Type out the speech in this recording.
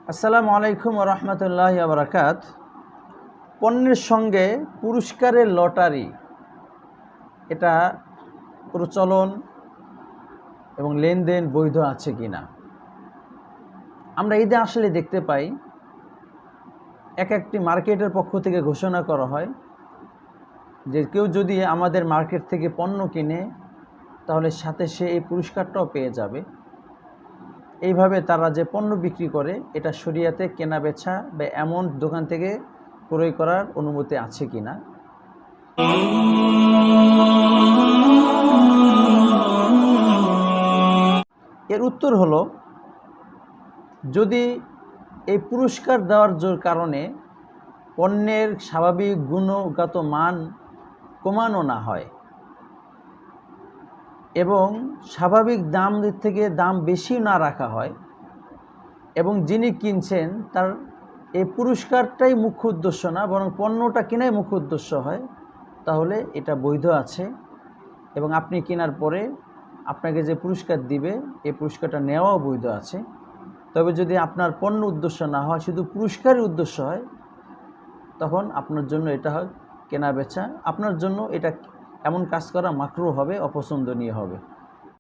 আসসালামু আলাইকুম ওয়া রাহমাতুল্লাহি ওয়া বারাকাত। পণ্যের সঙ্গে পুরস্কারের লটারি এটা প্রচলন এবং লেনদেন বৈধ আছে কিনা আমরা ঈদে আসলে দেখতে পাই। একটি মার্কেটের পক্ষ থেকে ঘোষণা করা হয় যে কেউ যদি আমাদের মার্কেট থেকে পণ্য কিনে তাহলে সাথে সে এই পুরস্কারটাও পেয়ে যাবে। এইভাবে তারা যে পণ্য বিক্রি করে এটা শরিয়াতে কেনা বেচা বা এমন দোকান থেকে ক্রয় করার অনুমতি আছে কিনা। এর উত্তর হলো, যদি এই পুরস্কার দেওয়ার কারণে পণ্যের স্বাভাবিক গুণগত মান কমানো না হয় এবং স্বাভাবিক দাম থেকে দাম বেশি না রাখা হয় এবং যিনি কিনছেন তার এই পুরস্কারটাই মুখ্য উদ্দেশ্য না, বরং পণ্যটা কেনাই মুখ্য উদ্দেশ্য হয়, তাহলে এটা বৈধ আছে এবং আপনি কেনার পরে আপনাকে যে পুরস্কার দিবে এই পুরস্কারটা নেওয়াও বৈধ আছে। তবে যদি আপনার পণ্য উদ্দেশ্য না হয়, শুধু পুরস্কারের উদ্দেশ্য হয়, তখন আপনার জন্য এটা হয় কেনা বেচা, আপনার জন্য এটা এমন কাজ করা মাকরুহ হবে, অপছন্দনীয় হবে।